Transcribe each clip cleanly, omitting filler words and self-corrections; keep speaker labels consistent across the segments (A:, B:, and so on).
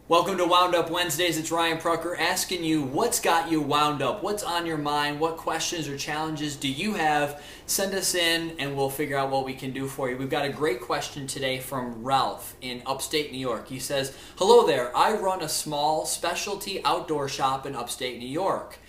A: Welcome to Wound Up Wednesdays. It's Ryan Prucker asking you what's got you wound up, what's on your mind, what questions or challenges do you have? Send us in and we'll figure out what we can do for you. We've got a great question today from Ralph in upstate New York. He says, "Hello there, I run a small specialty outdoor shop in upstate New York.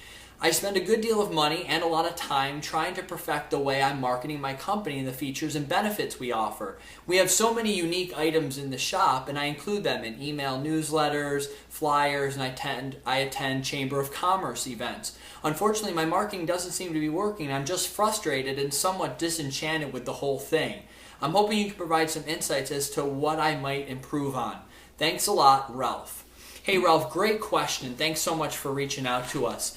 A: I spend a good deal of money and a lot of time trying to perfect the way I'm marketing my company and the features and benefits we offer. We have so many unique items in the shop, and I include them in email newsletters, flyers, and I attend Chamber of Commerce events. Unfortunately, my marketing doesn't seem to be working. I'm just frustrated and somewhat disenchanted with the whole thing. I'm hoping you can provide some insights as to what I might improve on. Thanks a lot, Ralph." Hey, Ralph, great question. Thanks so much for reaching out to us.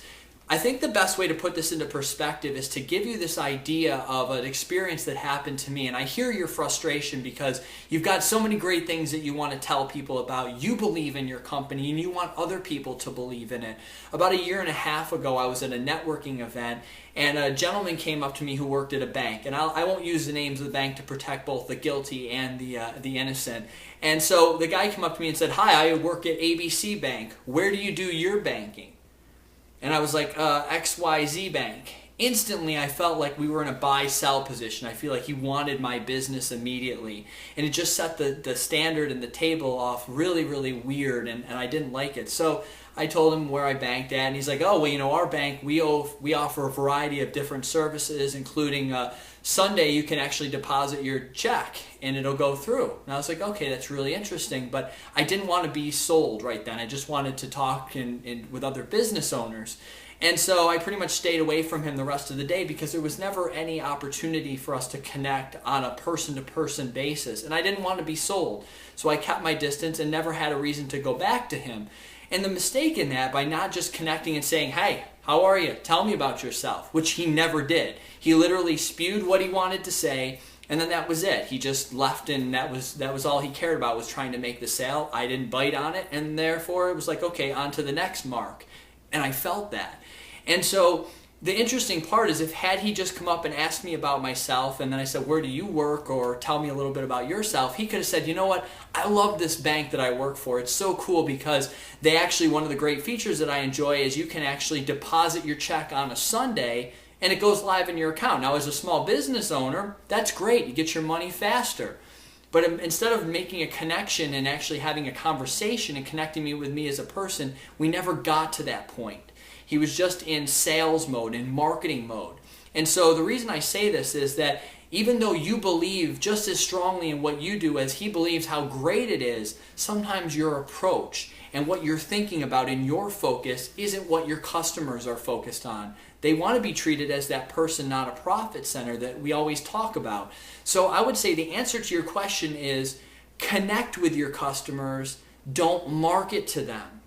A: I think the best way to put this into perspective is to give you this idea of an experience that happened to me. And I hear your frustration because you've got so many great things that you want to tell people about. You believe in your company and you want other people to believe in it. About a year and a half ago, I was at a networking event and a gentleman came up to me who worked at a bank. And I won't use the names of the bank to protect both the guilty and the innocent. And so the guy came up to me and said, "Hi, I work at ABC Bank. Where do you do your banking?" And I was like, XYZ Bank. Instantly, I felt like we were in a buy-sell position. I feel like he wanted my business immediately. And it just set the standard and the table off really, really weird, and I didn't like it. So I told him where I banked at, and he's like, "Oh, well, our bank, we offer a variety of different services, including Sunday you can actually deposit your check, and it'll go through." And I was like, okay, that's really interesting, but I didn't want to be sold right then. I just wanted to talk with other business owners. And so I pretty much stayed away from him the rest of the day because there was never any opportunity for us to connect on a person-to-person basis. And I didn't want to be sold. So I kept my distance and never had a reason to go back to him. And the mistake in that, by not just connecting and saying, "Hey, how are you? Tell me about yourself," which he never did. He literally spewed what he wanted to say, and then that was it. He just left, and that was all he cared about, was trying to make the sale. I didn't bite on it, and therefore it was like, okay, on to the next mark. And I felt that. And so the interesting part is, had he just come up and asked me about myself, and then I said, "Where do you work?" or "Tell me a little bit about yourself," he could have said, "You know what? I love this bank that I work for. It's so cool because one of the great features that I enjoy is you can actually deposit your check on a Sunday and it goes live in your account." Now, as a small business owner, that's great. You get your money faster. But instead of making a connection and actually having a conversation and connecting me with me as a person, we never got to that point. He was just in sales mode, in marketing mode. And so the reason I say this is that even though you believe just as strongly in what you do as he believes how great it is, sometimes your approach and what you're thinking about in your focus isn't what your customers are focused on. They want to be treated as that person, not a profit center that we always talk about. So I would say the answer to your question is connect with your customers, don't market to them.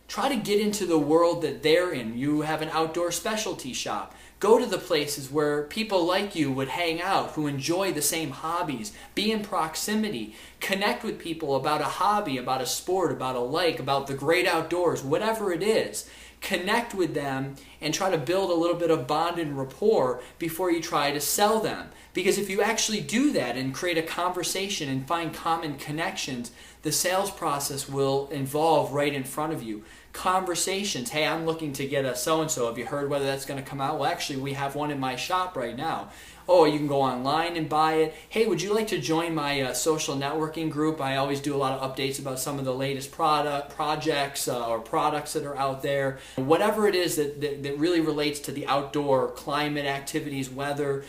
A: Try to get into the world that they're in. You have an outdoor specialty shop. Go to the places where people like you would hang out, who enjoy the same hobbies. Be in proximity. Connect with people about a hobby, about a sport, about a lake, about the great outdoors, whatever it is. Connect with them and try to build a little bit of bond and rapport before you try to sell them. Because if you actually do that and create a conversation and find common connections, the sales process will evolve right in front of you. Conversations. "Hey, I'm looking to get a so-and-so. Have you heard whether that's going to come out?" "Well, actually, we have one in my shop right now." "Oh, you can go online and buy it." "Hey, would you like to join my social networking group? I always do a lot of updates about some of the latest projects or products that are out there." Whatever it is that really relates to the outdoor climate activities, weather,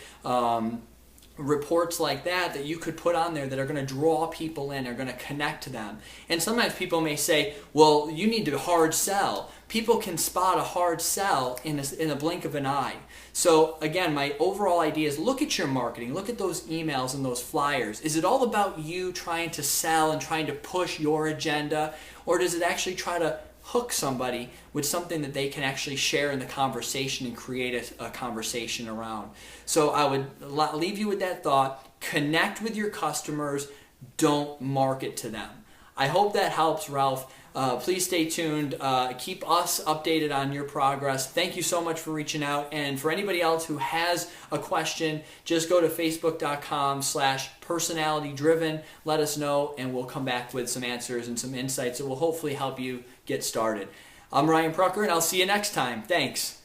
A: reports like that you could put on there that are going to draw people in, are going to connect to them. And sometimes people may say, "Well, you need to hard sell." People can spot a hard sell in a blink of an eye. So again, my overall idea is look at your marketing, look at those emails and those flyers. Is it all about you trying to sell and trying to push your agenda, or does it actually try to hook somebody with something that they can actually share in the conversation and create a conversation around? So I would leave you with that thought. Connect with your customers. Don't market to them. I hope that helps, Ralph. Please stay tuned. Keep us updated on your progress. Thank you so much for reaching out. And for anybody else who has a question, just go to facebook.com/personality-driven. Let us know, and we'll come back with some answers and some insights that will hopefully help you get started. I'm Ryan Prucker, and I'll see you next time. Thanks.